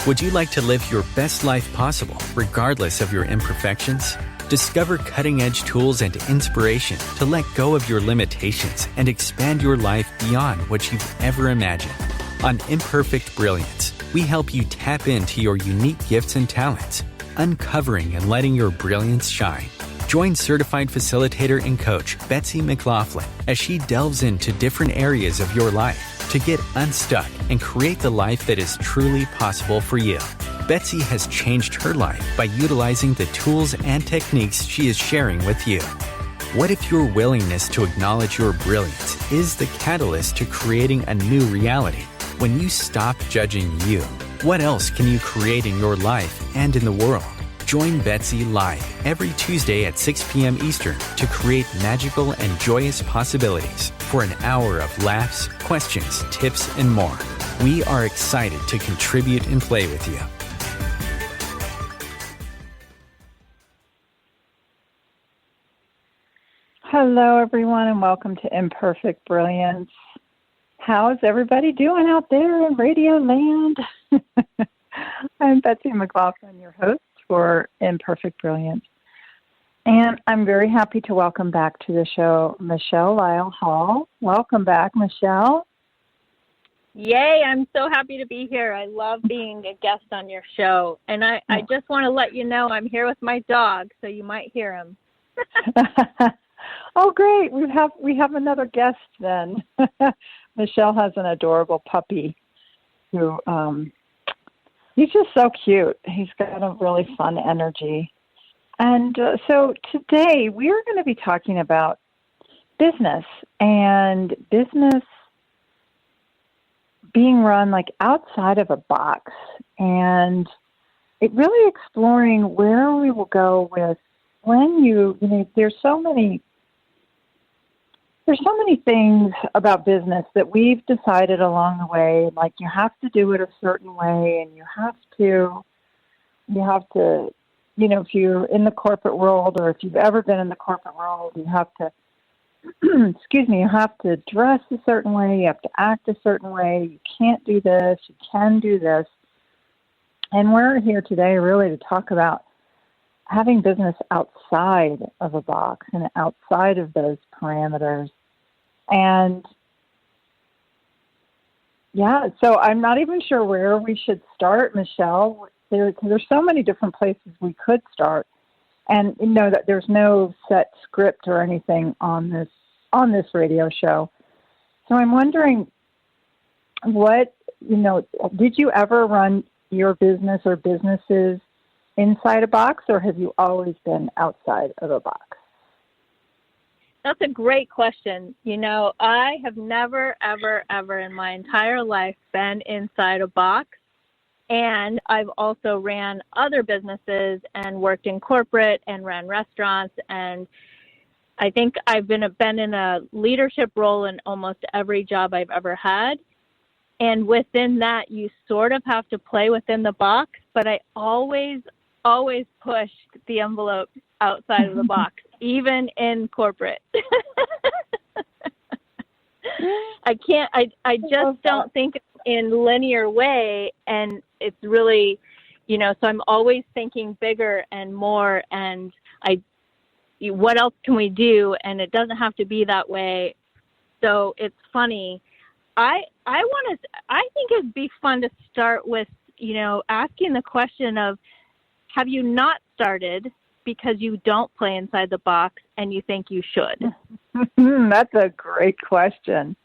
Would you like to live your best life possible, regardless of your imperfections? Discover cutting-edge tools and inspiration to let go of your limitations and expand your life beyond what you've ever imagined. On Imperfect Brilliance, we help you tap into your unique gifts and talents, uncovering and letting your brilliance shine. Join certified facilitator and coach Betsy McLoughlin as she delves into different areas of your life to get unstuck and create the life that is truly possible for you. Betsy has changed her life by utilizing the tools and techniques she is sharing with you. What if your willingness to acknowledge your brilliance is the catalyst to creating a new reality? When you stop judging you, what else can you create in your life and in the world? Join Betsy live every Tuesday at 6 p.m. Eastern to create magical and joyous possibilities for an hour of laughs, questions, tips, and more. We are excited to contribute and play with you. Hello, everyone, and welcome to Imperfect Brilliance. How's everybody doing out there in Radio Land? I'm Betsy McLoughlin, your host for Imperfect Brilliance. And I'm very happy to welcome back to the show Michelle Lyall. Welcome back, Michelle. Yay, I'm so happy to be here. I love being a guest on your show. And I just want to let you know I'm here with my dog, so you might hear him. Oh, great. We have another guest then. Michelle has an adorable puppy who he's just so cute. He's got a really fun energy. And so today we are going to be talking about business and business being run like outside of a box, and it really exploring where we will go with when you know, there's so many things about business that we've decided along the way, like you have to do it a certain way, and you have to, you know, if you're in the corporate world, or if you've ever been in the corporate world, you have to, you have to dress a certain way, you have to act a certain way, you can't do this, you can do this. And we're here today really to talk about having business outside of a box and outside of those parameters. And yeah, so I'm not even sure where we should start, Michelle. There's so many different places we could start, and you know that there's no set script or anything on this radio show. So I'm wondering, did you ever run your business or businesses inside a box, or have you always been outside of a box? That's a great question. You know, I have never, ever, ever in my entire life been inside a box. And I've also ran other businesses and worked in corporate and ran restaurants. And I think I've been in a leadership role in almost every job I've ever had. And within that, you sort of have to play within the box. But I always pushed the envelope outside of the box, even in corporate. I just don't think in linear way, and it's really, you know, so I'm always thinking bigger and more, and what else can we do? And it doesn't have to be that way. So it's funny. I think it'd be fun to start with, you know, asking the question of, have you not started because you don't play inside the box and you think you should? That's a great question.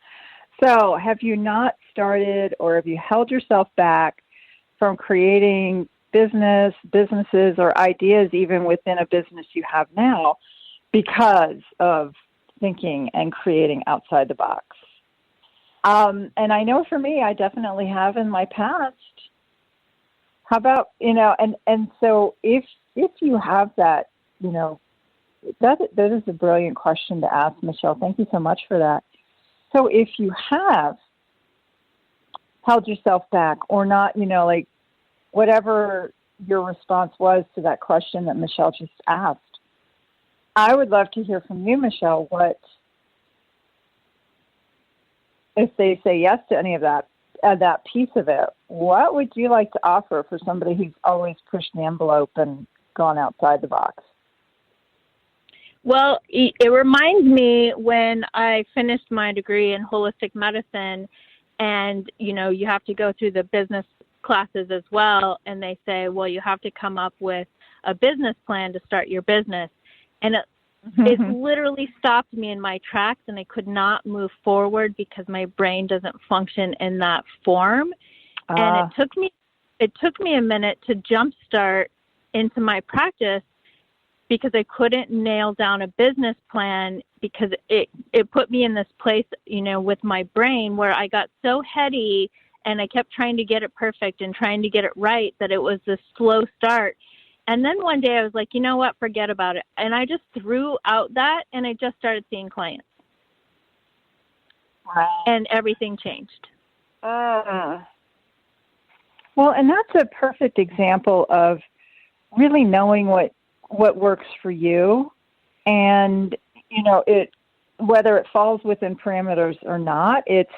So have you not started, or have you held yourself back from creating businesses or ideas even within a business you have now because of thinking and creating outside the box? And I know for me, I definitely have in my past. How about, you know, and so if you have that, you know, that is a brilliant question to ask, Michelle. Thank you so much for that. So if you have held yourself back or not, you know, like whatever your response was to that question that Michelle just asked, I would love to hear from you, Michelle, what, if they say yes to any of that, that piece of it, what would you like to offer for somebody who's always pushed the envelope and gone outside the box? Well, it reminds me when I finished my degree in holistic medicine, and, you have to go through the business classes as well, and they say, well, you have to come up with a business plan to start your business. And it literally stopped me in my tracks, and I could not move forward because my brain doesn't function in that form. And it took me a minute to jumpstart into my practice, because I couldn't nail down a business plan, because it put me in this place, with my brain where I got so heady and I kept trying to get it perfect and trying to get it right that it was this slow start. And then one day I was like, you know what, forget about it. And I just threw out that, and I just started seeing clients. Wow. And everything changed. Well, and that's a perfect example of really knowing what works for you, and whether it falls within parameters or not, it's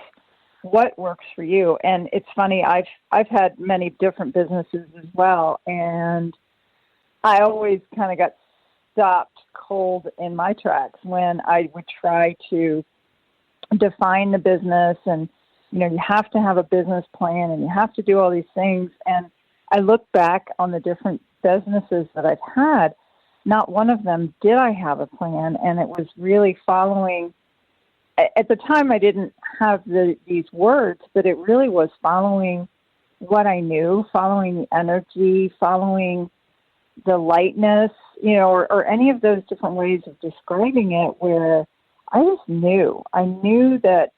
what works for you. And it's funny, I've had many different businesses as well, and I always kind of got stopped cold in my tracks when I would try to define the business, and you have to have a business plan and you have to do all these things. And I look back on the different businesses that I've had, not one of them did I have a plan, and it was really following. At the time, I didn't have these words, but it really was following what I knew, following the energy, following the lightness, or any of those different ways of describing it, where I just knew. I knew that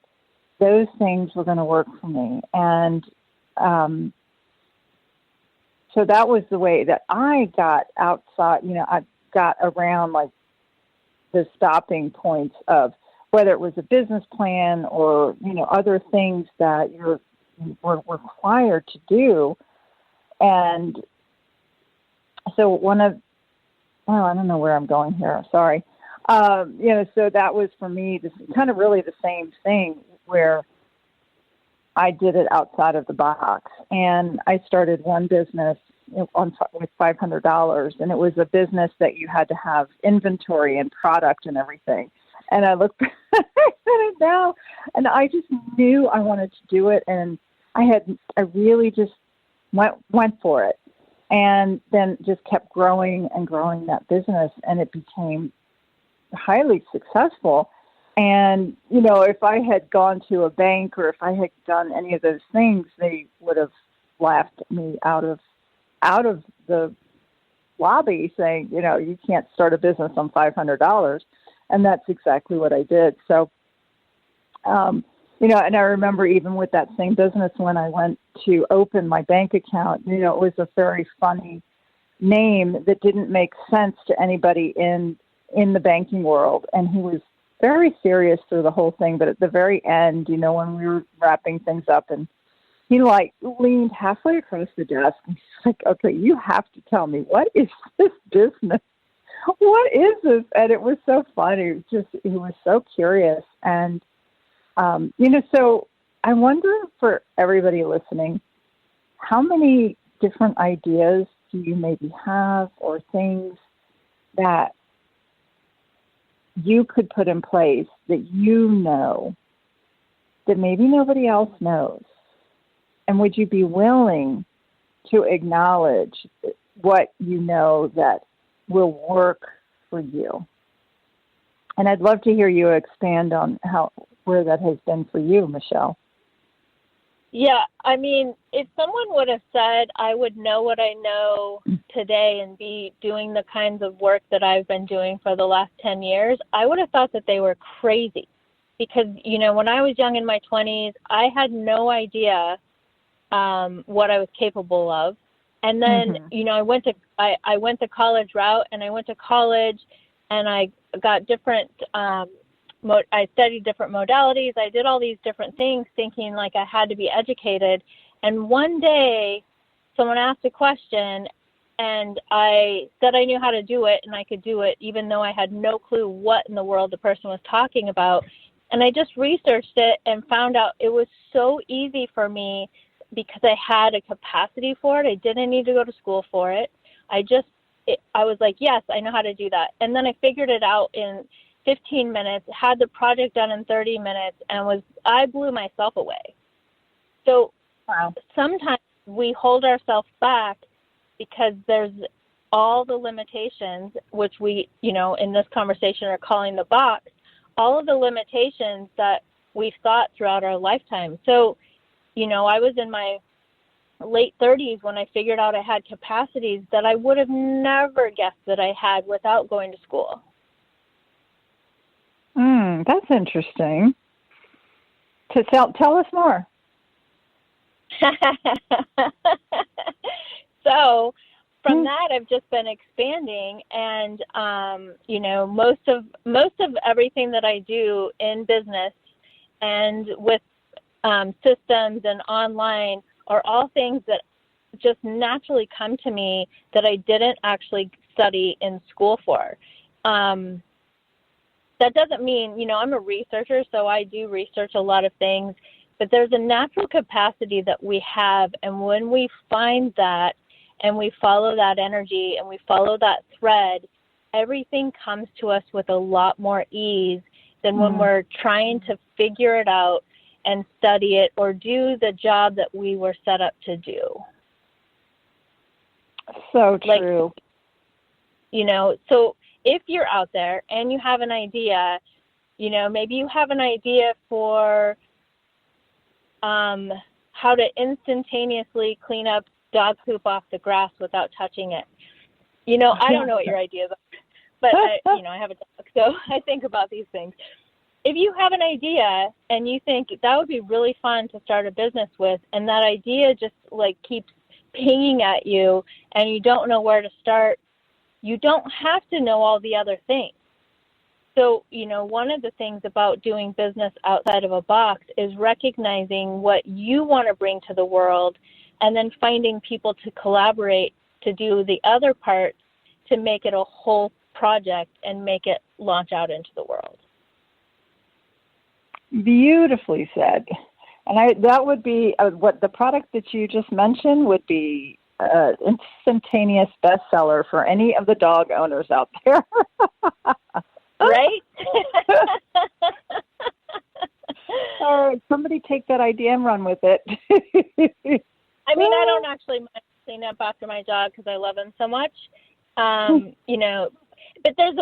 those things were going to work for me. And so that was the way that I got outside, I got around like the stopping points of whether it was a business plan or, other things that you're required to do. And so I don't know where I'm going here. Sorry. So that was for me, this kind of really the same thing where I did it outside of the box. And I started one business with $500, and it was a business that you had to have inventory and product and everything. And I look back at it now, and I just knew I wanted to do it, and I really just went for it, and then just kept growing and growing that business, and it became highly successful. And if I had gone to a bank or if I had done any of those things, they would have laughed me out of the lobby, saying, you can't start a business on $500. And that's exactly what I did. So, and I remember even with that same business, when I went to open my bank account, it was a very funny name that didn't make sense to anybody in the banking world. And he was very serious through the whole thing. But at the very end, when we were wrapping things up, and he leaned halfway across the desk and he's like, okay, you have to tell me, what is this business? What is this? And it was so funny. He was so curious. And, so I wonder, for everybody listening, how many different ideas do you maybe have, or things that you could put in place that that maybe nobody else knows? And would you be willing to acknowledge what that will work for you? And I'd love to hear you expand on where that has been for you, Michelle. Yeah, I mean, if someone would have said I would know what I know today and be doing the kinds of work that I've been doing for the last 10 years, I would have thought that they were crazy. Because, when I was young in my 20s, I had no idea what I was capable of. And then, I went the college route, and I went to college, and I got different, I studied different modalities. I did all these different things thinking like I had to be educated. And one day someone asked a question, and I said I knew how to do it, and I could do it even though I had no clue what in the world the person was talking about. And I just researched it and found out it was so easy for me because I had a capacity for it. I didn't need to go to school for it. I was like, yes, I know how to do that. And then I figured it out in 15 minutes, had the project done in 30 minutes, and I blew myself away. So sometimes we hold ourselves back because there's all the limitations, which we, in this conversation are calling the box, all of the limitations that we've thought throughout our lifetime. So, I was in my late 30s when I figured out I had capacities that I would have never guessed that I had without going to school. That's interesting. Tell us more. So from that, I've just been expanding, and most of everything that I do in business and with systems and online are all things that just naturally come to me that I didn't actually study in school for. That doesn't mean, I'm a researcher, so I do research a lot of things, but there's a natural capacity that we have, and when we find that and we follow that energy and we follow that thread, everything comes to us with a lot more ease than when we're trying to figure it out and study it or do the job that we were set up to do. So true. So if you're out there and you have an idea, maybe you have an idea for how to instantaneously clean up dog poop off the grass without touching it. I don't know what your ideas are, but I have a dog, so I think about these things. If you have an idea and you think that would be really fun to start a business with, and that idea just keeps pinging at you and you don't know where to start, you don't have to know all the other things. So, one of the things about doing business outside of a box is recognizing what you want to bring to the world and then finding people to collaborate to do the other parts to make it a whole project and make it launch out into the world. Beautifully said. And that would be what the product that you just mentioned would be instantaneous bestseller for any of the dog owners out there. Right? Somebody take that idea and run with it. I mean, I don't actually mind clean up after my dog because I love him so much. But there's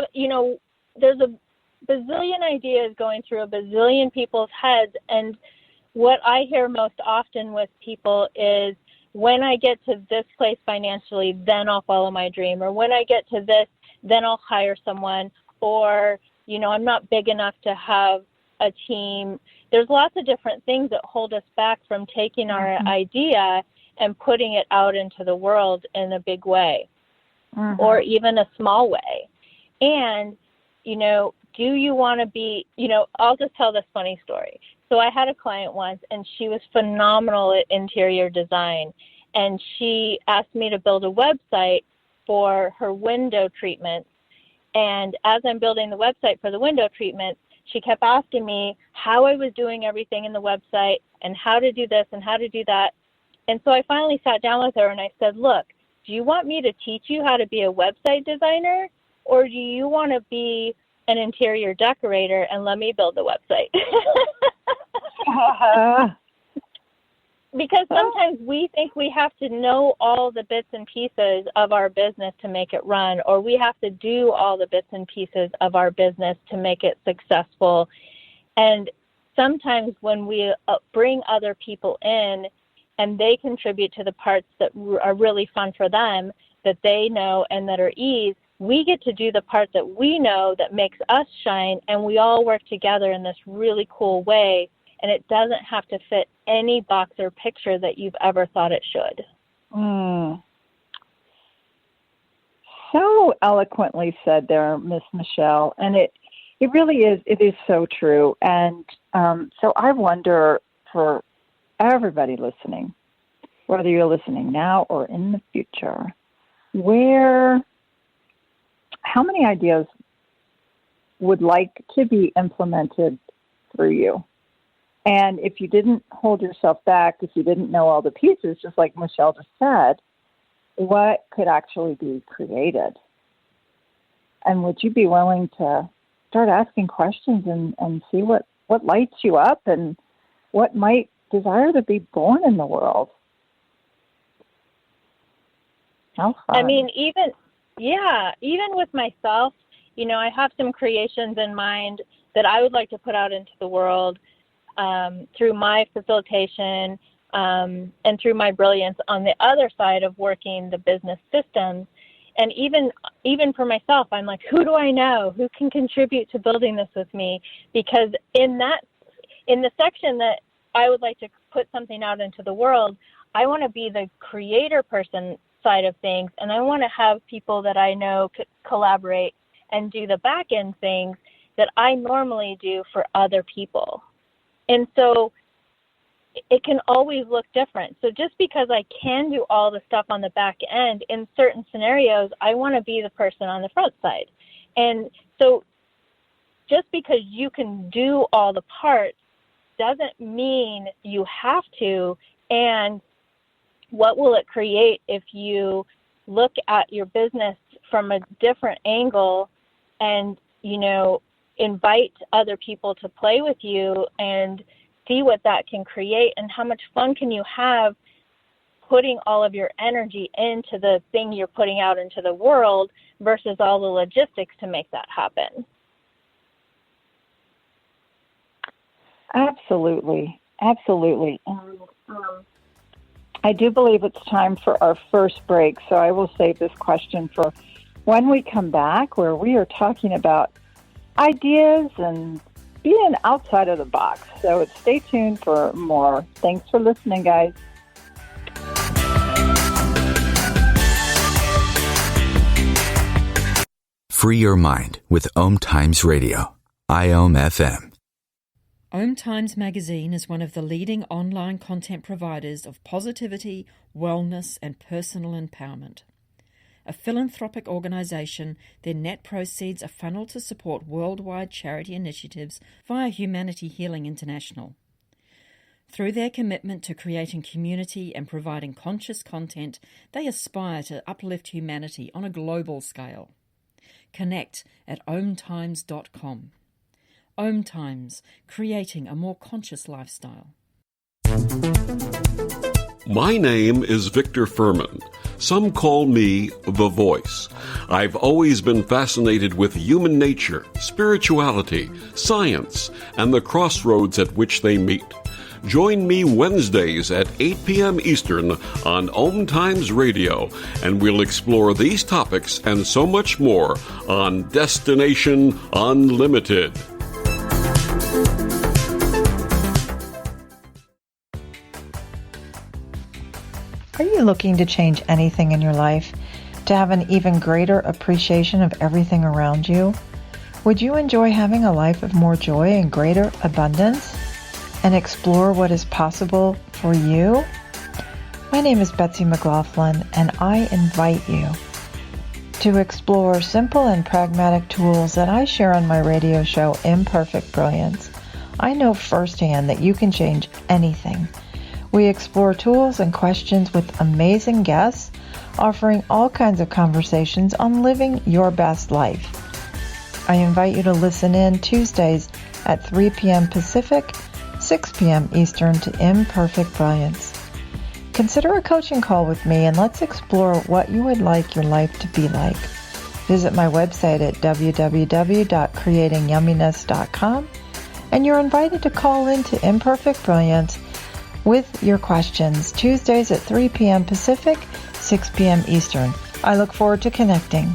a bazillion ideas going through a bazillion people's heads. And what I hear most often with people is, when I get to this place financially, then I'll follow my dream. Or when I get to this, then I'll hire someone. Or, I'm not big enough to have a team. There's lots of different things that hold us back from taking our idea and putting it out into the world in a big way, or even a small way. And, do you want to be, I'll just tell this funny story. So I had a client once, and she was phenomenal at interior design, and she asked me to build a website for her window treatments. And as I'm building the website for the window treatment, she kept asking me how I was doing everything in the website and how to do this and how to do that. And so I finally sat down with her and I said, look, do you want me to teach you how to be a website designer, or do you want to be an interior decorator and let me build the website? Because sometimes we think we have to know all the bits and pieces of our business to make it run, or we have to do all the bits and pieces of our business to make it successful. And sometimes when we bring other people in and they contribute to the parts that are really fun for them, that they know and that are ease, we get to do the part that we know that makes us shine, and we all work together in this really cool way, and it doesn't have to fit any box or picture that you've ever thought it should. So eloquently said there, Miss Michelle, and it really is, it is so true. And so I wonder, for everybody listening, whether you're listening now or in the future, how many ideas would like to be implemented through you. And if you didn't hold yourself back, if you didn't know all the pieces, just like Michelle just said, what could actually be created? And would you be willing to start asking questions and see what lights you up and what might desire to be born in the world? How fun. I mean, even with myself, I have some creations in mind that I would like to put out into the world through my facilitation and through my Brilliance on the other side of working the business systems. And even for myself, I'm like, who do I know? Who can contribute to building this with me? Because in the section that I would like to put something out into the world, I want to be the creator person side of things, and I want to have people that I know collaborate and do the back end things that I normally do for other people. And so it can always look different. So just because I can do all the stuff on the back end, in certain scenarios, I want to be the person on the front side. And so just because you can do all the parts doesn't mean you have to. And what will it create if you look at your business from a different angle and, invite other people to play with you and see what that can create, and how much fun can you have putting all of your energy into the thing you're putting out into the world versus all the logistics to make that happen. Absolutely. I do believe it's time for our first break, so I will save this question for when we come back, where we are talking about ideas and being outside of the box. So stay tuned for more. Thanks for listening, guys. Free your mind with OMTimes Radio. IOM FM. OMTimes magazine is one of the leading online content providers of positivity, wellness, and personal empowerment. A philanthropic organisation, their net proceeds are funneled to support worldwide charity initiatives via Humanity Healing International. Through their commitment to creating community and providing conscious content, they aspire to uplift humanity on a global scale. Connect at OMTimes.com. OMTimes, creating a more conscious lifestyle. My name is Victor Furman. Some call me The Voice. I've always been fascinated with human nature, spirituality, science, and the crossroads at which they meet. Join me Wednesdays at 8 p.m. Eastern on OMTimes Radio, and we'll explore these topics and so much more on Destination Unlimited. Are you looking to change anything in your life, to have an even greater appreciation of everything around you? Would you enjoy having a life of more joy and greater abundance, and explore what is possible for you? My name is Betsy McLoughlin, and I invite you to explore simple and pragmatic tools that I share on my radio show, Imperfect, Brilliance. I know firsthand that you can change anything. We explore tools and questions with amazing guests, offering all kinds of conversations on living your best life. I invite you to listen in Tuesdays at 3 p.m. Pacific, 6 p.m. Eastern to Imperfect Brilliance. Consider a coaching call with me, and let's explore what you would like your life to be like. Visit my website at www.creatingyumminess.com, and you're invited to call in to Imperfect Brilliance with your questions, Tuesdays at 3 p.m. Pacific, 6 p.m. Eastern. I look forward to connecting.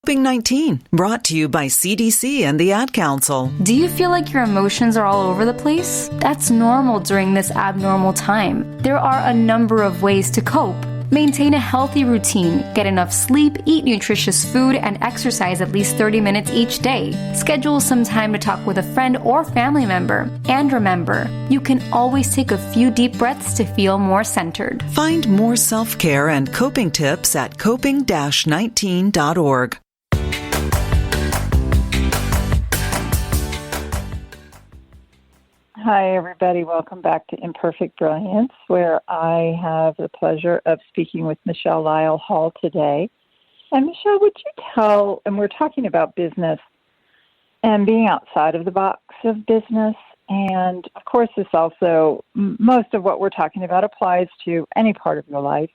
COVID-19, brought to you by CDC and the Ad Council. Do you feel like your emotions are all over the place? That's normal during this abnormal time. There are a number of ways to cope. Maintain a healthy routine, get enough sleep, eat nutritious food, and exercise at least 30 minutes each day. Schedule some time to talk with a friend or family member. And remember, you can always take a few deep breaths to feel more centered. Find more self-care and coping tips at coping-19.org. Hi, everybody. Welcome back to Imperfect Brilliance, where I have the pleasure of speaking with Michelle Lyall today. And Michelle, would you tell, and we're talking about business and being outside of the box of business, and of course this also, most of what we're talking about applies to any part of your life.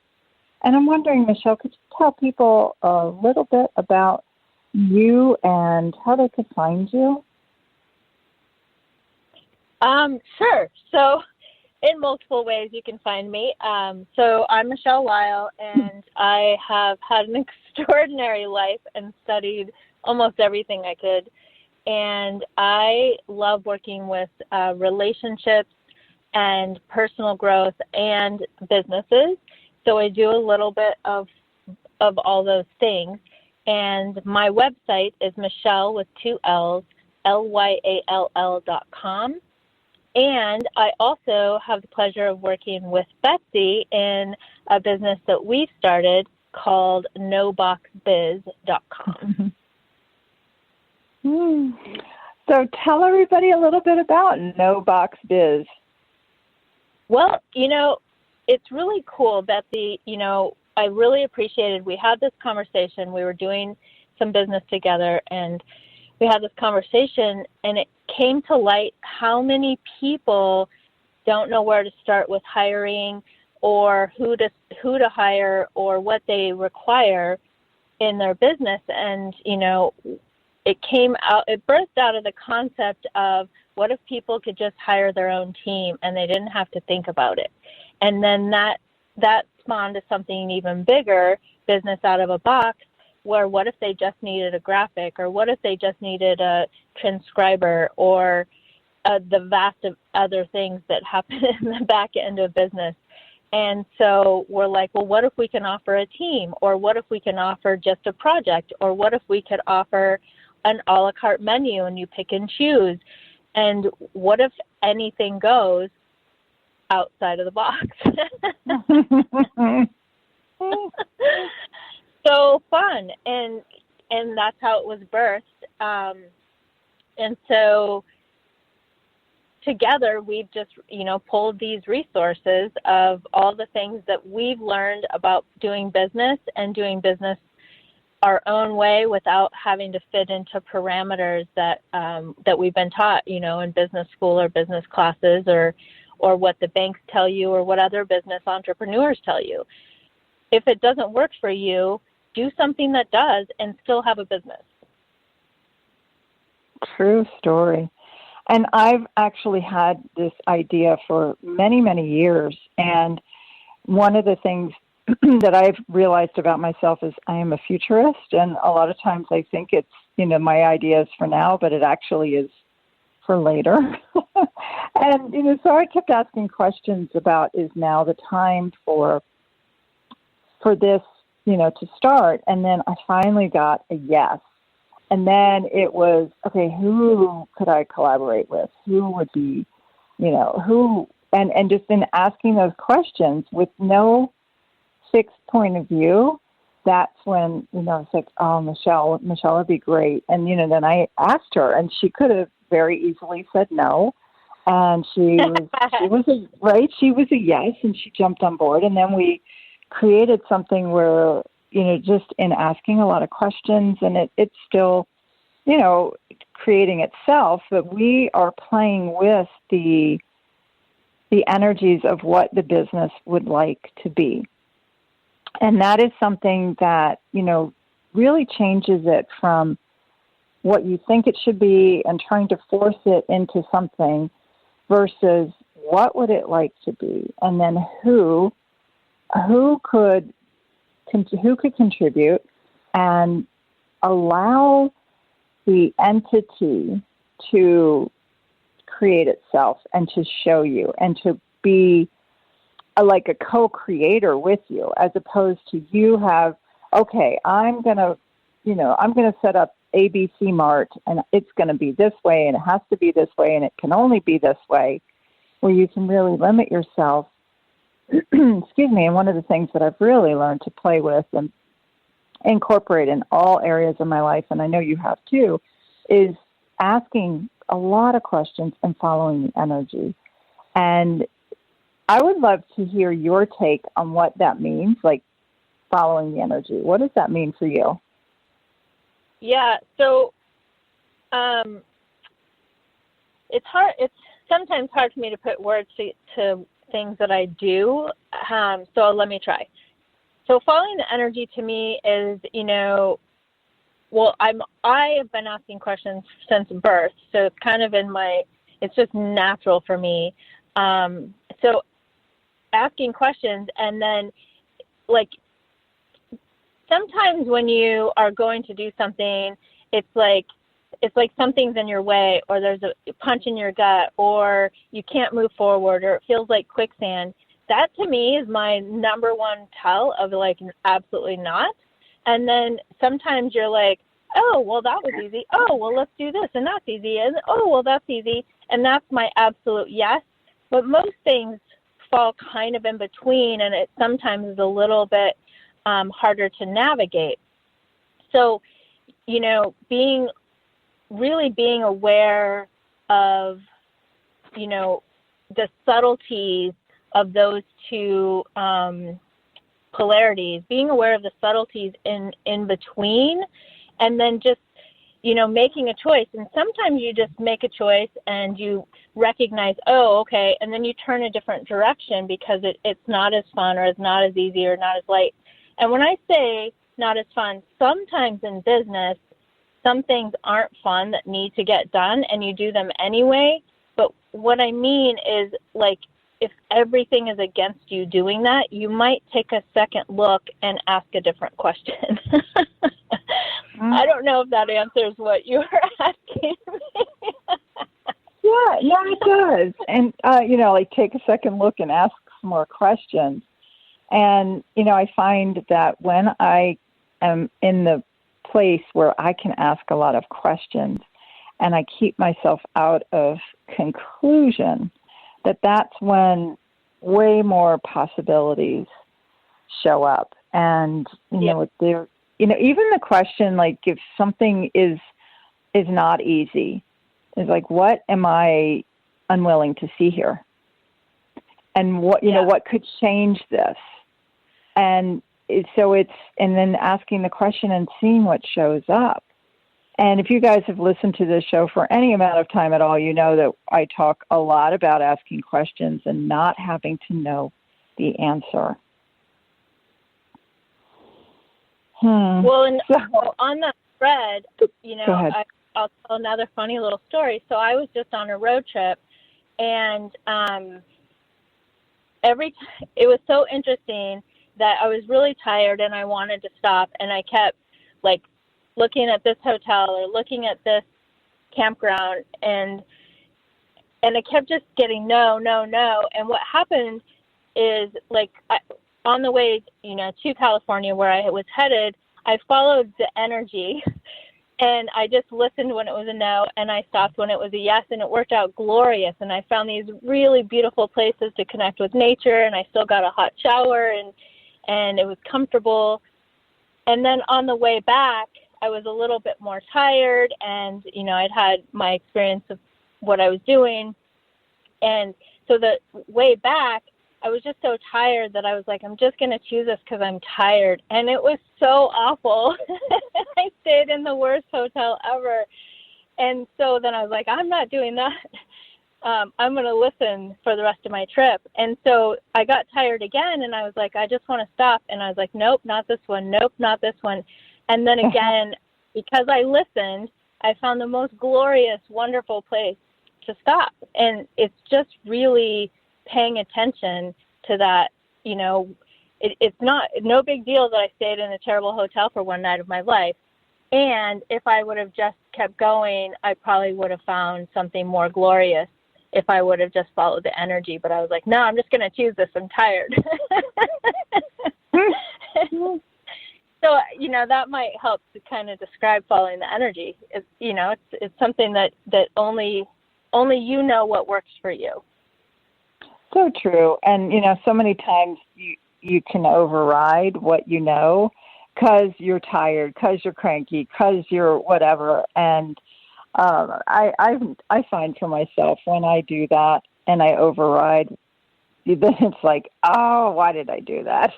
And I'm wondering, Michelle, could you tell people a little bit about you and how they could find you? Sure. So in multiple ways you can find me. So I'm Michelle Lyall, and I have had an extraordinary life and studied almost everything I could. And I love working with relationships and personal growth and businesses. So I do a little bit of all those things. And my website is Michelle with 2 L's, Lyall.com. And I also have the pleasure of working with Betsy in a business that we've started called noboxbiz.com. So tell everybody a little bit about No Box Biz. Well, it's really cool, Betsy. I really appreciated, we had this conversation. We were doing some business together, and we had this conversation, and it came to light how many people don't know where to start with hiring, or who to hire, or what they require in their business. And it birthed out of the concept of, what if people could just hire their own team and they didn't have to think about it? And then that spawned to something even bigger, business out of a box, where what if they just needed a graphic, or what if they just needed a transcriber, or the vast of other things that happen in the back end of business. And so we're like, well, what if we can offer a team, or what if we can offer just a project, or what if we could offer an a la carte menu and you pick and choose? And what if anything goes outside of the box? So fun, and that's how it was birthed. And so together we've just pulled these resources of all the things that we've learned about doing business, and doing business our own way without having to fit into parameters that we've been taught, in business school or business classes, or what the banks tell you, or what other business entrepreneurs tell you. If it doesn't work for you, do something that does and still have a business. True story. And I've actually had this idea for many, many years. And one of the things that I've realized about myself is I am a futurist. And a lot of times I think it's, my idea is for now, but it actually is for later. And, so I kept asking questions about, is now the time for this, to start? And then I finally got a yes. And then it was, okay, who could I collaborate with? Who would be, and just in asking those questions with no fixed point of view, that's when, it's like, oh, Michelle would be great. And, then I asked her, and she could have very easily said no. And she was a yes, and she jumped on board. And then we created something where, just in asking a lot of questions, and it's still, creating itself, but we are playing with the energies of what the business would like to be. And that is something that, really changes it from what you think it should be and trying to force it into something versus what would it like to be, and then who could contribute, and allow the entity to create itself and to show you and to be like a co-creator with you, as opposed to you have, okay, I'm going to set up ABC Mart, and it's going to be this way, and it has to be this way, and it can only be this way, where you can really limit yourself. Excuse me. And one of the things that I've really learned to play with and incorporate in all areas of my life, and I know you have too, is asking a lot of questions and following the energy. And I would love to hear your take on what that means, like following the energy. What does that mean for you? Yeah, so it's hard. It's sometimes hard for me to put words to things that I do. So let me try. So following the energy to me is, well, I have been asking questions since birth, so it's kind of it's just natural for me. So asking questions, and then like sometimes when you are going to do something, it's like something's in your way, or there's a punch in your gut, or you can't move forward, or it feels like quicksand. That to me is my number one tell of like absolutely not. And then sometimes you're like, oh, well, that was easy. Oh, well, let's do this, and that's easy. And oh, well, that's easy. And that's my absolute yes. But most things fall kind of in between, and it sometimes is a little bit harder to navigate. So, being aware of, the subtleties of those two polarities, being aware of the subtleties in between, and then just, making a choice. And sometimes you just make a choice and you recognize, oh, okay, and then you turn a different direction because it's not as fun, or it's not as easy, or not as light. And when I say not as fun, sometimes in business, some things aren't fun that need to get done, and you do them anyway. But what I mean is, like, if everything is against you doing that, you might take a second look and ask a different question. I don't know if that answers what you were asking me. Yeah, it does. And, like take a second look and ask some more questions. And, I find that when I am in the place where I can ask a lot of questions and I keep myself out of conclusion, that's when way more possibilities show up. And, even the question, like if something is not easy, is like, what am I unwilling to see here? And what, what could change this? And and then asking the question and seeing what shows up. And if you guys have listened to this show for any amount of time at all, you know that I talk a lot about asking questions and not having to know the answer. Well, and on that thread, I'll tell another funny little story. So I was just on a road trip, and it was so interesting that I was really tired and I wanted to stop, and I kept like looking at this hotel or looking at this campground, and I kept just getting no. And what happened is, like, on the way, to California where I was headed, I followed the energy, and I just listened when it was a no, and I stopped when it was a yes, and it worked out glorious. And I found these really beautiful places to connect with nature, and I still got a hot shower, and it was comfortable. And then on the way back, I was a little bit more tired, and, I'd had my experience of what I was doing. And so the way back, I was just so tired that I was like, I'm just going to choose this because I'm tired. And it was so awful. I stayed in the worst hotel ever. And so then I was like, I'm not doing that. I'm going to listen for the rest of my trip. And so I got tired again, and I was like, I just want to stop. And I was like, nope, not this one. Nope, not this one. And then again, because I listened, I found the most glorious, wonderful place to stop. And it's just really paying attention to that. It's no big deal that I stayed in a terrible hotel for one night of my life. And if I would have just kept going, I probably would have found something more glorious if I would have just followed the energy. But I was like, no, I'm just going to choose this. I'm tired. So, that might help to kind of describe following the energy. It's something that only what works for you. So true. And, so many times you can override what you know because you're tired, because you're cranky, because you're whatever. And I find for myself when I do that and I override, then it's like, oh, why did I do that?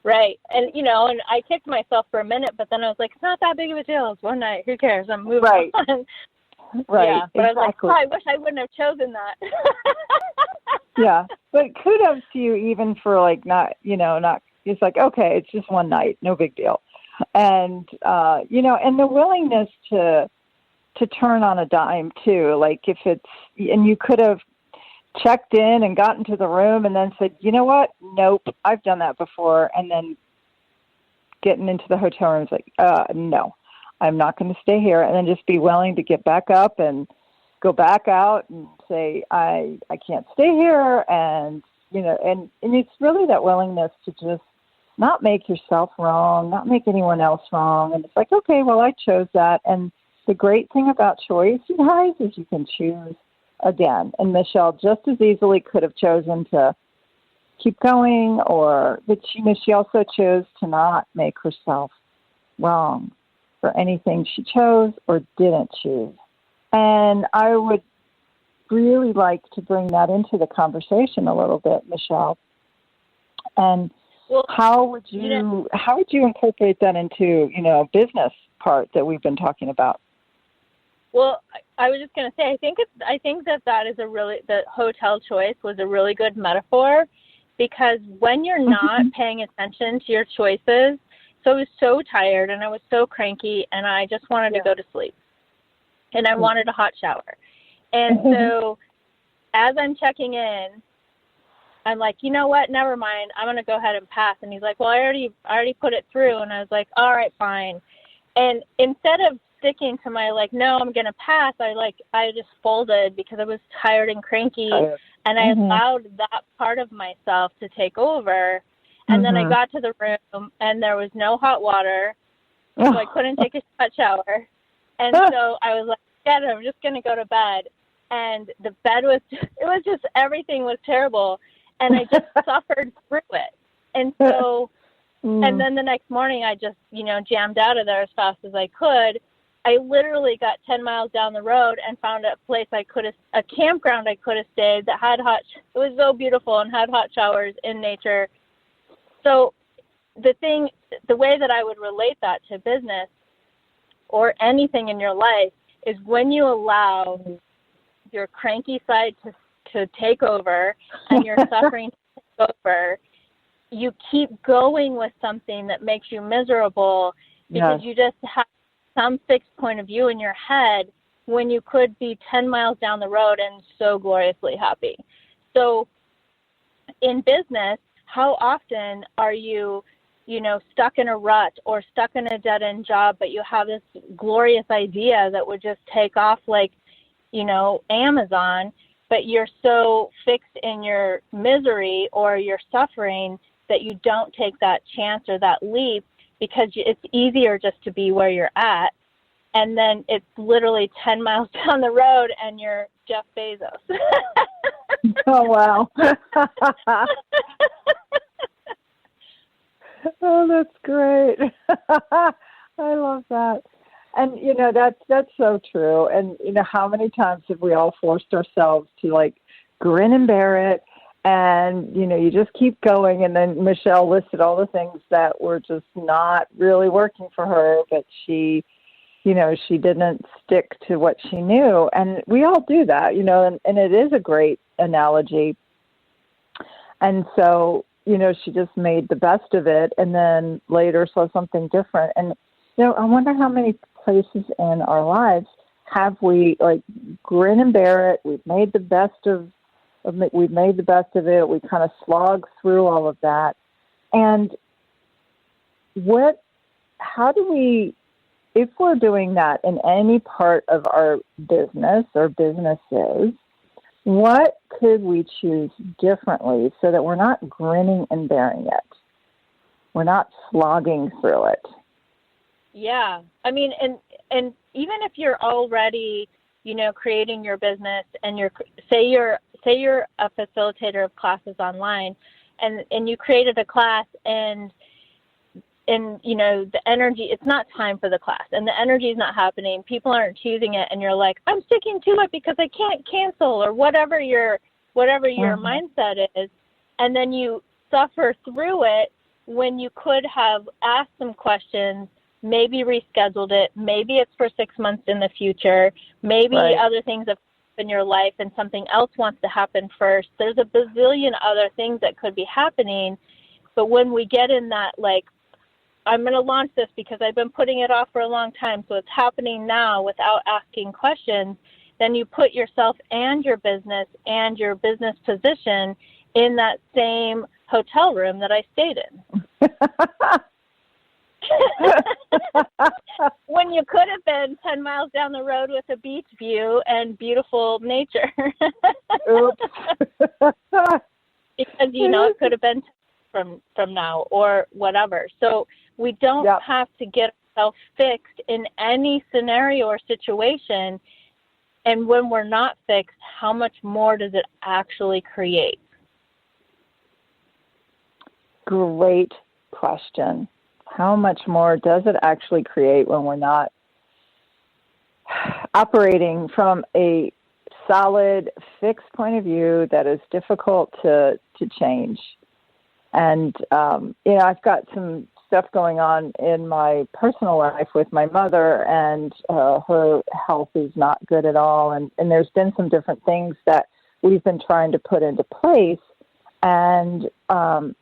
Right. And, and I kicked myself for a minute, but then I was like, it's not that big of a deal. It's one night. Who cares? I'm moving on. Right. Yeah. But exactly. I was like, I wish I wouldn't have chosen that. Yeah. But kudos to you even for like not, it's like, okay, it's just one night. No big deal. And, and the willingness to turn on a dime too. Like if and you could have checked in and gotten to the room and then said, you know what? Nope, I've done that before. And then getting into the hotel room is like, no, I'm not going to stay here. And then just be willing to get back up and go back out and say, I can't stay here. And, and it's really that willingness to just not make yourself wrong, not make anyone else wrong. And it's like, okay, well, I chose that. And the great thing about choice, you guys, is you can choose again. And Michelle just as easily could have chosen to keep going, but she also chose to not make herself wrong for anything she chose or didn't choose. And I would really like to bring that into the conversation a little bit, Michelle. And how would you incorporate that into, business part that we've been talking about? Well, I was just going to say, I think that is the hotel choice was a really good metaphor, because when you're not paying attention to your choices, so I was so tired and I was so cranky and I just wanted to go to sleep and I wanted a hot shower. And so as I'm checking in, I'm like, you know what? Never mind. I'm going to go ahead and pass. And he's like, well, I already put it through. And I was like, all right, fine. And instead of sticking to my no, I'm going to pass, I just folded because I was tired and cranky, and I allowed that part of myself to take over. And then I got to the room and there was no hot water, so I couldn't take a hot shower. And so I was like, forget it, I'm just going to go to bed. And the bed everything was terrible. And I just suffered through it. And so, and then the next morning I just, jammed out of there as fast as I could. I literally got 10 miles down the road and found a place a campground I could have stayed that had it was so beautiful and had hot showers in nature. So the way that I would relate that to business or anything in your life is when you allow your cranky side to take over and your suffering to take over, you keep going with something that makes you miserable because you just have some fixed point of view in your head when you could be 10 miles down the road and so gloriously happy. So in business, how often are you, stuck in a rut or stuck in a dead-end job, but you have this glorious idea that would just take off like, Amazon, but you're so fixed in your misery or your suffering that you don't take that chance or that leap because it's easier just to be where you're at. And then it's literally 10 miles down the road and you're Jeff Bezos. Oh, wow. Oh, that's great. I love that. And, that's so true. And, how many times have we all forced ourselves to grin and bear it? And, you just keep going. And then Michelle listed all the things that were just not really working for her, but she didn't stick to what she knew. And we all do that, and it is a great analogy. And so, she just made the best of it and then later saw something different. And, I wonder how many places in our lives have we grin and bear it. We've made the best of it. We kind of slog through all of that. And how do we, if we're doing that in any part of our business or businesses, what could we choose differently so that we're not grinning and bearing it? We're not slogging through it. Yeah. I mean, and even if you're already, creating your business and say you're a facilitator of classes online and you created a class and and the energy, it's not time for the class and the energy is not happening. People aren't choosing it. And you're like, I'm sticking to it because I can't cancel, or whatever your mindset is. And then you suffer through it when you could have asked some questions, maybe rescheduled it. Maybe it's for 6 months in the future. Maybe other things have happened in your life and something else wants to happen first. There's a bazillion other things that could be happening. But when we get in that, like, I'm going to launch this because I've been putting it off for a long time, so it's happening now without asking questions, then you put yourself and your business position in that same hotel room that I stayed in. When you could have been 10 miles down the road with a beach view and beautiful nature. Oops. Because, it could have been from now or whatever. So we don't have to get ourselves fixed in any scenario or situation. And when we're not fixed, how much more does it actually create? Great question. How much more does it actually create when we're not operating from a solid, fixed point of view that is difficult to change? And, I've got some stuff going on in my personal life with my mother, and her health is not good at all. And there's been some different things that we've been trying to put into place. And I've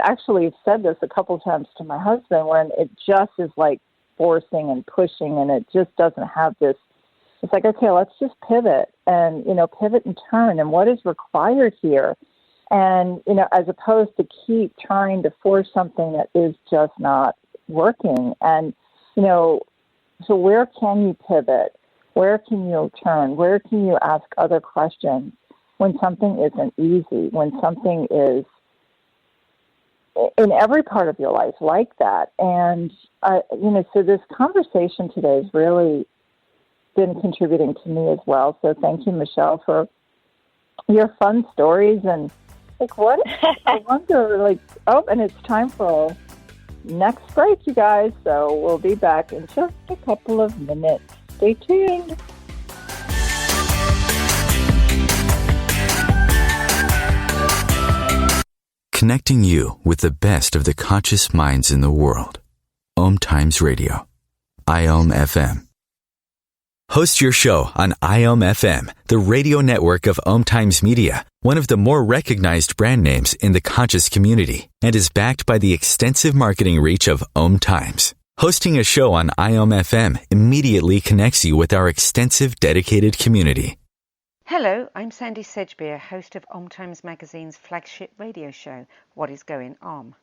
actually said this a couple times to my husband, when it just is like forcing and pushing, and it just doesn't have this. It's like, okay, let's just pivot and, pivot and turn, and what is required here. And, as opposed to keep trying to force something that is just not working. And, so where can you pivot? Where can you turn? Where can you ask other questions when something isn't easy, when something is in every part of your life like that? And, so this conversation today has really been contributing to me as well. So thank you, Michelle, for your fun stories. And like, what? I wonder, and it's time for our next break, you guys. So we'll be back in just a couple of minutes. Stay tuned. Connecting you with the best of the conscious minds in the world. OMTimes Radio. IOM FM. Host your show on IOM FM, the radio network of OMTimes Media, one of the more recognized brand names in the conscious community, and is backed by the extensive marketing reach of OMTimes. Hosting a show on IOM FM immediately connects you with our extensive dedicated community. Hello, I'm Sandy Sedgbeer, host of OMTimes Magazine's flagship radio show, What is Going On?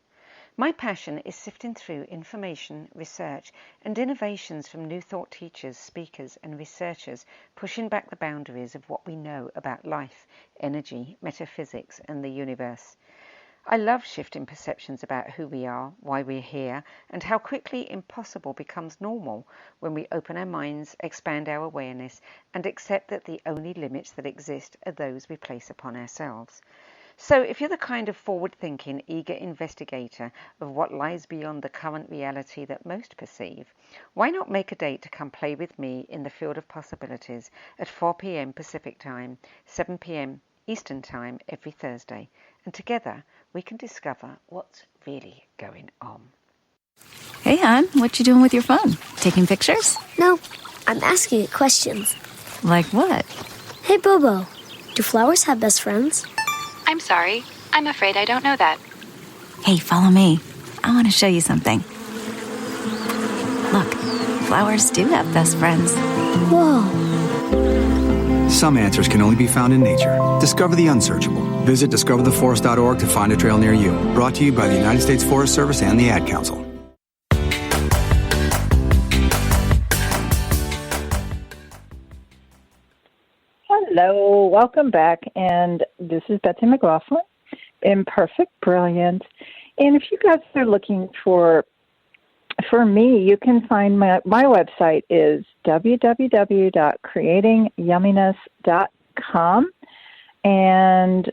My passion is sifting through information, research, and innovations from new thought teachers, speakers, and researchers, pushing back the boundaries of what we know about life, energy, metaphysics, and the universe. I love shifting perceptions about who we are, why we're here, and how quickly impossible becomes normal when we open our minds, expand our awareness, and accept that the only limits that exist are those we place upon ourselves. So if you're the kind of forward-thinking, eager investigator of what lies beyond the current reality that most perceive, why not make a date to come play with me in the field of possibilities at 4 p.m. Pacific Time, 7 p.m. Eastern Time every Thursday, and together we can discover what's really going on. Hey, hon, what you doing with your phone? Taking pictures? No, I'm asking it questions. Like what? Hey, Bobo, do flowers have best friends? I'm sorry. I'm afraid I don't know that. Hey, follow me. I want to show you something. Look, flowers do have best friends. Whoa. Some answers can only be found in nature. Discover the unsearchable. Visit discovertheforest.org to find a trail near you. Brought to you by the United States Forest Service and the Ad Council. Hello, welcome back, and this is Betsy McLoughlin, Imperfect, Brilliance. And if you guys are looking for me, you can find my website is www.creatingyumminess.com, and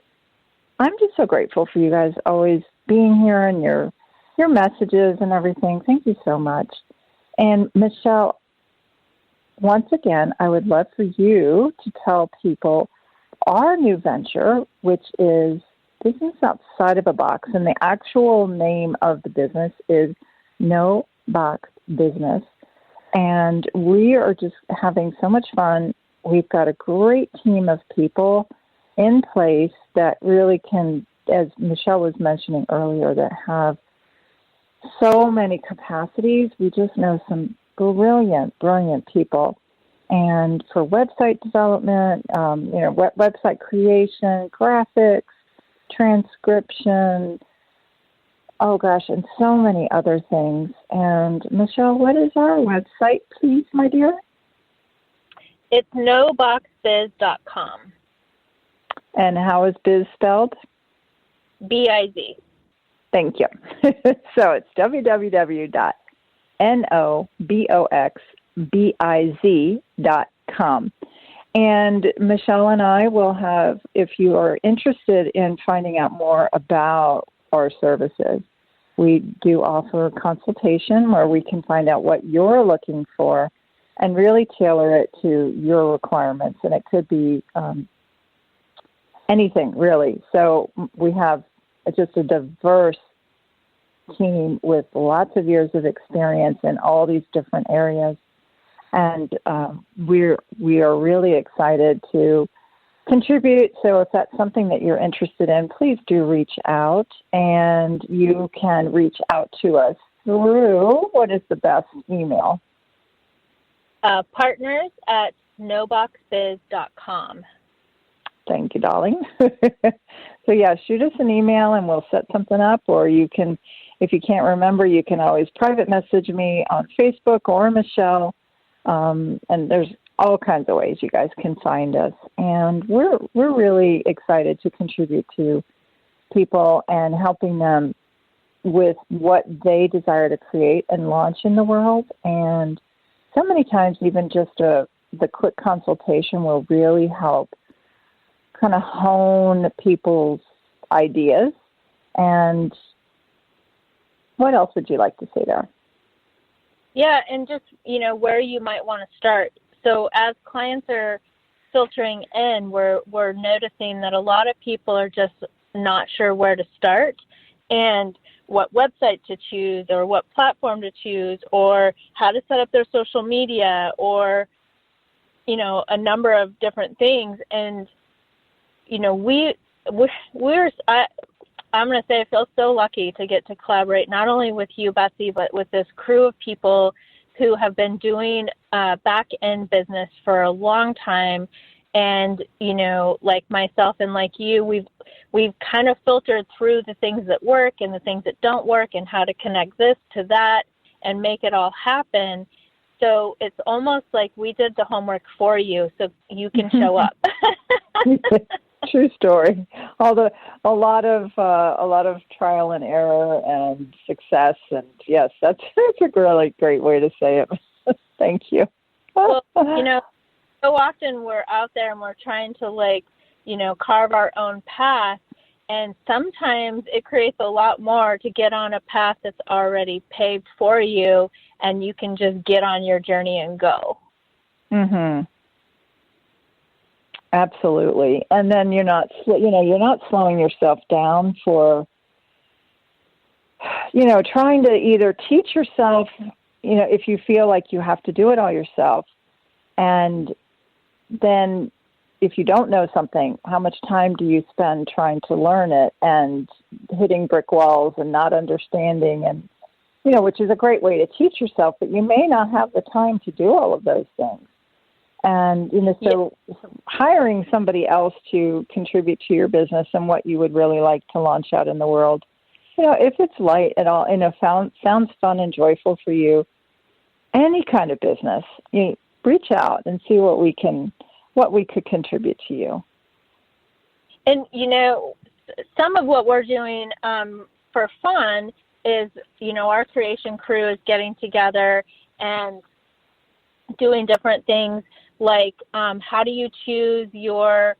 I'm just so grateful for you guys always being here and your your messages and everything. Thank you so much. And Michelle, once again, I would love for you to tell people our new venture, which is Business Outside of a Box. And the actual name of the business is No Box Business. And we are just having so much fun. We've got a great team of people in place that really can, as Michelle was mentioning earlier, that have so many capacities. We just know some brilliant people. And for website development, website creation, graphics, transcription, and so many other things. And Michelle, what is our website, please, my dear? It's noboxbiz.com. And how is biz spelled? B-I-Z. Thank you. So it's www.noboxbiz.com. And Michelle and I will have, if you are interested in finding out more about our services, we do offer consultation where we can find out what you're looking for and really tailor it to your requirements. And it could be anything, really. So we have just a diverse team with lots of years of experience in all these different areas. And we are really excited to contribute. So if that's something that you're interested in, please do reach out. And you can reach out to us through, what is the best email? Partners at noboxbiz.com. Thank you, darling. So, shoot us an email and we'll set something up. Or you can, if you can't remember, you can always private message me on Facebook or Michelle. And there's all kinds of ways you guys can find us. And we're really excited to contribute to people and helping them with what they desire to create and launch in the world. And so many times even just the quick consultation will really help kind of hone people's ideas. And what else would you like to say there? Yeah, and just, where you might want to start. So as clients are filtering in, we're noticing that a lot of people are just not sure where to start and what website to choose or what platform to choose or how to set up their social media or, a number of different things. And, I'm going to say I feel so lucky to get to collaborate not only with you, Betsy, but with this crew of people who have been doing back-end business for a long time. And, like myself and like you, we've kind of filtered through the things that work and the things that don't work and how to connect this to that and make it all happen. So it's almost like we did the homework for you so you can show up. True story. A lot of trial and error and success, and yes, that's a really great way to say it. Thank you. Well, so often we're out there and we're trying to carve our own path, and sometimes it creates a lot more to get on a path that's already paved for you, and you can just get on your journey and go. Mhm. Absolutely. And then you're not slowing yourself down for, trying to either teach yourself, if you feel like you have to do it all yourself. And then if you don't know something, how much time do you spend trying to learn it and hitting brick walls and not understanding and, which is a great way to teach yourself, but you may not have the time to do all of those things. And, so hiring somebody else to contribute to your business and what you would really like to launch out in the world, if it's light at all, sounds fun and joyful for you, any kind of business, reach out and see what we could contribute to you. And, some of what we're doing for fun is, our creation crew is getting together and doing different things like how do you choose your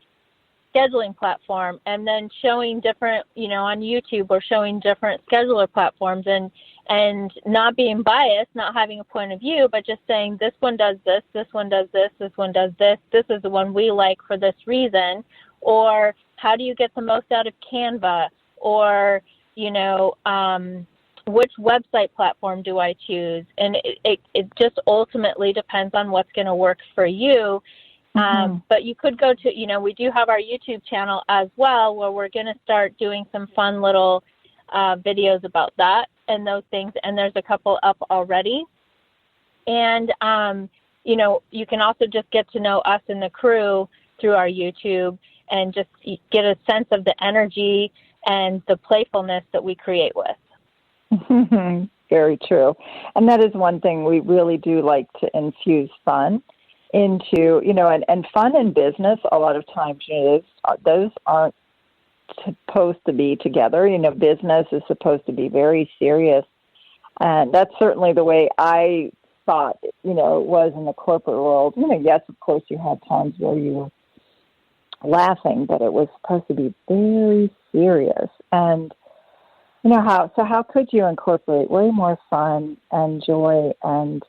scheduling platform, and then showing different, on YouTube, or showing different scheduler platforms, and not being biased, not having a point of view, but just saying this one does this one does this one does this is the one we like for this reason, or how do you get the most out of Canva, or, which website platform do I choose? And it just ultimately depends on what's going to work for you. But you could go to, we do have our YouTube channel as well, where we're going to start doing some fun little videos about that and those things. And there's a couple up already. And, you can also just get to know us and the crew through our YouTube and just get a sense of the energy and the playfulness that we create with. Very true. And that is one thing we really do like to infuse fun into, and fun in business, a lot of times, those aren't supposed to be together. Business is supposed to be very serious. And that's certainly the way I thought, it was in the corporate world. Yes, of course, you had times where you were laughing, but it was supposed to be very serious. And how could you incorporate way more fun and joy and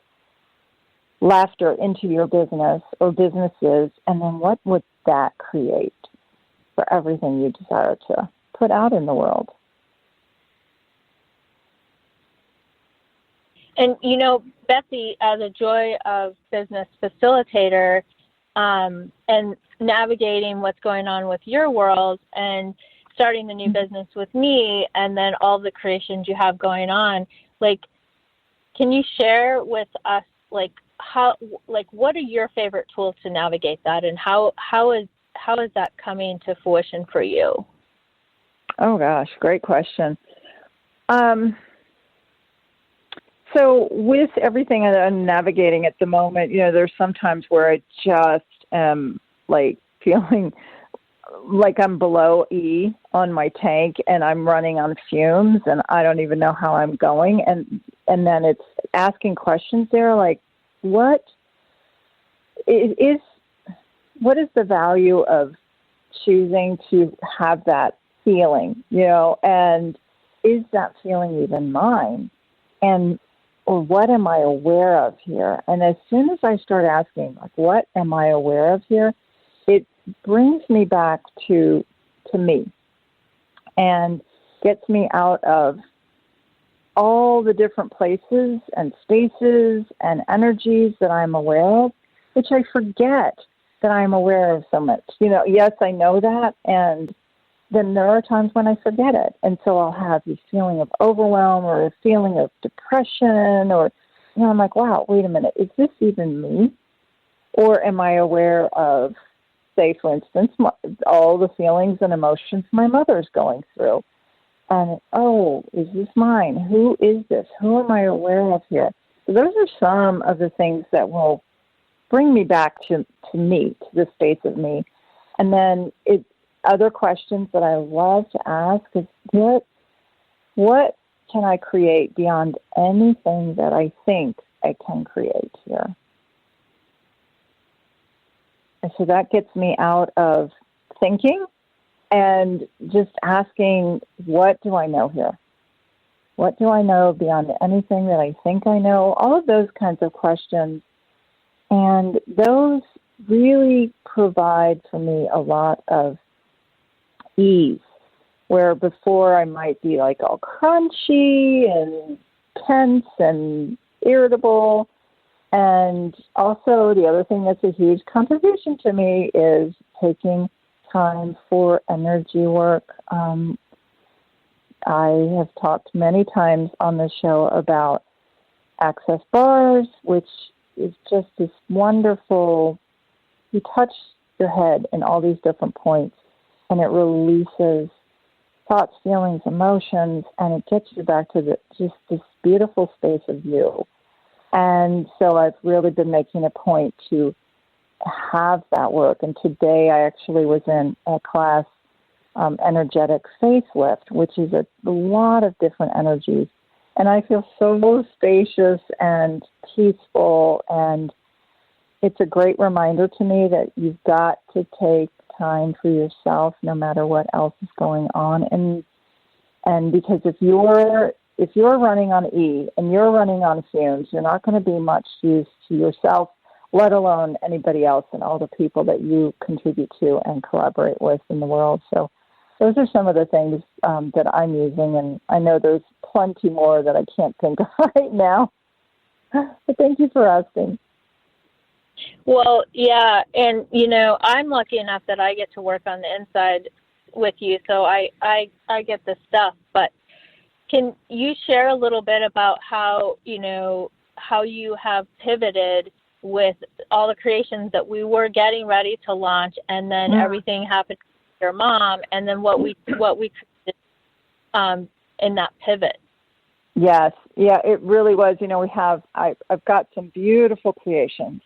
laughter into your business or businesses, and then what would that create for everything you desire to put out in the world? And, Betsy, as a Joy of Business facilitator, and navigating what's going on with your world and starting the new business with me, and then all the creations you have going on, can you share with us, what are your favorite tools to navigate that, and how is that coming to fruition for you? Oh gosh, great question. So with everything that I'm navigating at the moment, there's sometimes where I just am feeling like I'm below E on my tank and I'm running on fumes and I don't even know how I'm going. And then it's asking questions there like, what is the value of choosing to have that feeling, and is that feeling even mine? Or what am I aware of here? And as soon as I start asking, what am I aware of here, it brings me back to me and gets me out of all the different places and spaces and energies that I'm aware of, which I forget that I'm aware of so much. Yes, I know that, and then there are times when I forget it. And so I'll have this feeling of overwhelm or a feeling of depression, or, I'm like, wow, wait a minute, is this even me? Or am I aware of, say, for instance, all the feelings and emotions my mother's going through? And, is this mine? Who is this? Who am I aware of here? So those are some of the things that will bring me back to me, to the space of me. And then other questions that I love to ask is, what can I create beyond anything that I think I can create here? And so that gets me out of thinking and just asking, what do I know here? What do I know beyond anything that I think I know? All of those kinds of questions. And those really provide for me a lot of ease, where before I might be all crunchy and tense and irritable. And also the other thing that's a huge contribution to me is taking time for energy work. I have talked many times on the show about access bars, which is just this wonderful, you touch your head in all these different points, and it releases thoughts, feelings, emotions, and it gets you back to just this beautiful space of you. And so I've really been making a point to have that work. And today I actually was in a class, energetic facelift, which is a lot of different energies. And I feel so spacious and peaceful. And it's a great reminder to me that you've got to take time for yourself, no matter what else is going on. And because if you're running on E and you're running on fumes, you're not going to be much use to yourself, let alone anybody else and all the people that you contribute to and collaborate with in the world. So those are some of the things that I'm using, and I know there's plenty more that I can't think of right now. But thank you for asking. Well, yeah, and, I'm lucky enough that I get to work on the inside with you, so I get the stuff. But can you share a little bit about how you have pivoted with all the creations that we were getting ready to launch, and then everything happened with your mom, and then what we created in that pivot? Yes, yeah, it really was. I've got some beautiful creations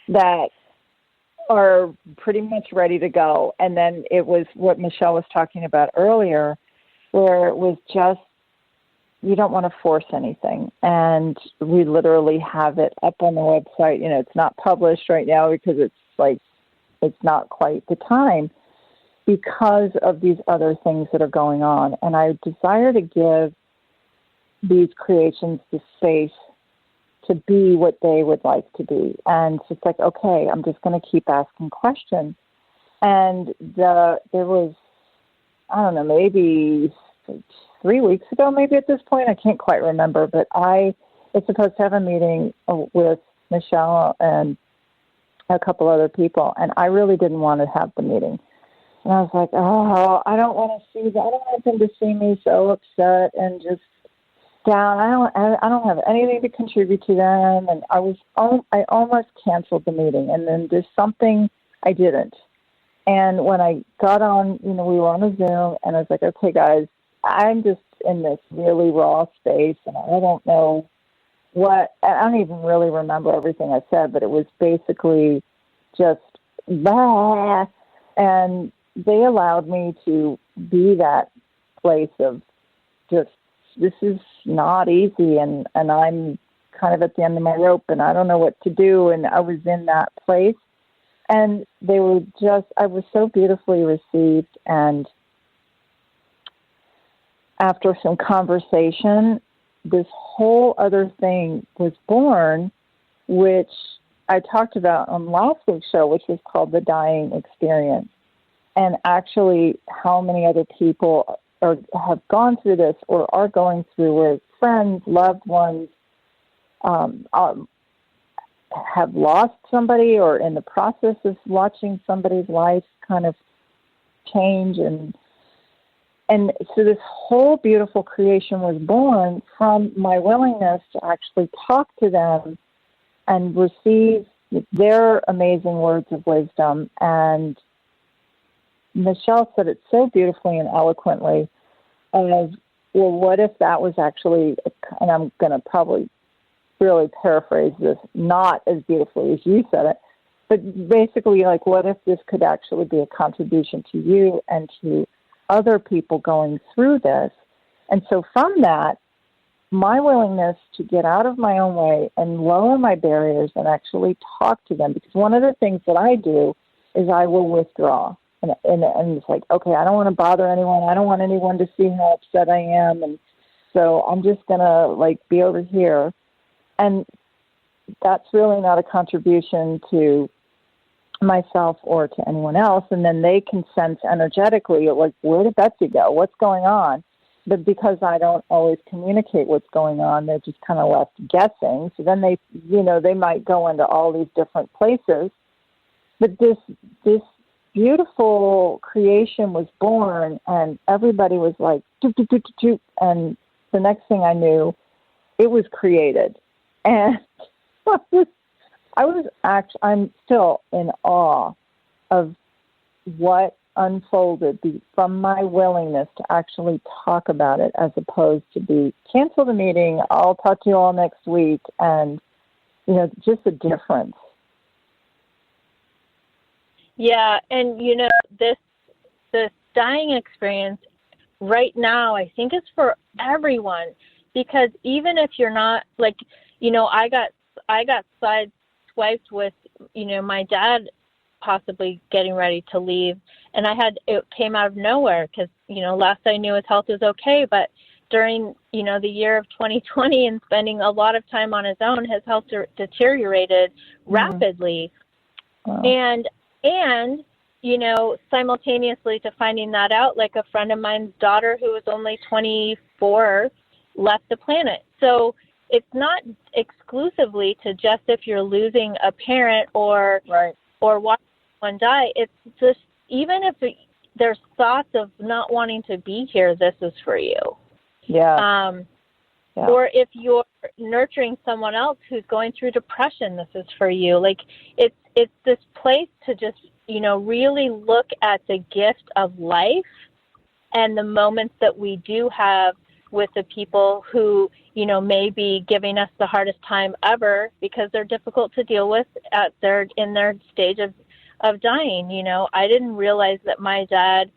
that are pretty much ready to go. And then it was what Michelle was talking about earlier, where it was just, you don't want to force anything. And we literally have it up on the website. It's not published right now because it's not quite the time because of these other things that are going on. And I desire to give these creations the space to be what they would like to be. And it's just like, okay, I'm just going to keep asking questions. And there was, I don't know, maybe 3 weeks ago, maybe at this point, I can't quite remember, but I was supposed to have a meeting with Michelle and a couple other people, and I really didn't want to have the meeting. And I was like, oh, I don't want to see that. I don't want them to see me so upset and just down. I don't have anything to contribute to them. And I almost canceled the meeting. And then there's something I didn't. And when I got on, we were on a Zoom, and I was like, okay, guys, I'm just in this really raw space, and I don't know I don't even really remember everything I said, but it was basically just blah. And they allowed me to be that place of just, this is not easy, and I'm kind of at the end of my rope, and I don't know what to do. And I was in that place, and I was so beautifully received. And after some conversation, this whole other thing was born, which I talked about on last week's show, which was called The Dying Experience. And actually how many other people have gone through this or are going through, where friends, loved ones have lost somebody or in the process of watching somebody's life kind of change. And so this whole beautiful creation was born from my willingness to actually talk to them and receive their amazing words of wisdom. And Michelle said it so beautifully and eloquently of, well, what if that was actually, and I'm going to probably really paraphrase this, not as beautifully as you said it, but basically like, what if this could actually be a contribution to you and to other people going through this? And so from that, my willingness to get out of my own way and lower my barriers and actually talk to them, because one of the things that I do is I will withdraw. And it's like, okay, I don't want to bother anyone. I don't want anyone to see how upset I am. And so I'm just going to be over here. And that's really not a contribution to myself or to anyone else. And then they can sense energetically, like, where did Betsy go? What's going on? But because I don't always communicate what's going on, they're just kind of left guessing. So then they might go into all these different places. But this beautiful creation was born, and everybody was like, doop, doop, doop, doop, doop. And the next thing I knew, it was created. And I'm still in awe of what unfolded from my willingness to actually talk about it, as opposed to be cancel the meeting, I'll talk to you all next week, and just a difference. Yeah, and this dying experience right now, I think, is for everyone, because even if you're not I got sideswiped with my dad possibly getting ready to leave. And it came out of nowhere because, last I knew his health was okay. But during, the year of 2020 and spending a lot of time on his own, his health deteriorated rapidly. Wow. And, simultaneously to finding that out, like a friend of mine's daughter who was only 24 left the planet. So it's not exclusively to just if you're losing a parent or watching someone die. It's just, even if there's thoughts of not wanting to be here, this is for you. Yeah. Or if you're nurturing someone else who's going through depression, this is for you. Like, it's this place to just, really look at the gift of life and the moments that we do have with the people who, may be giving us the hardest time ever because they're difficult to deal with in their stage of dying. I didn't realize that my dad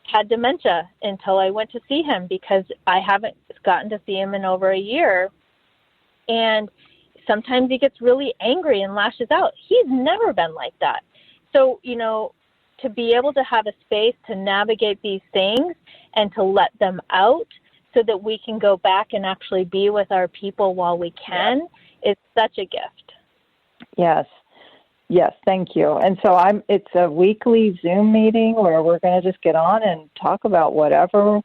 had dementia until I went to see him, because I haven't gotten to see him in over a year. And sometimes he gets really angry and lashes out. He's never been like that. So, to be able to have a space to navigate these things and to let them out so that we can go back and actually be with our people while we can, is such a gift. Yes. Yes, thank you. And so it's a weekly Zoom meeting where we're going to just get on and talk about whatever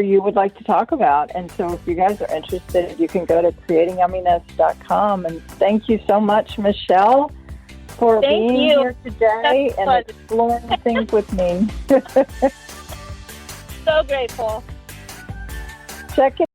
you would like to talk about. And so if you guys are interested, you can go to creatingyumminess.com. And thank you so much, Michelle, for being here today and exploring things with me. So grateful. Check it.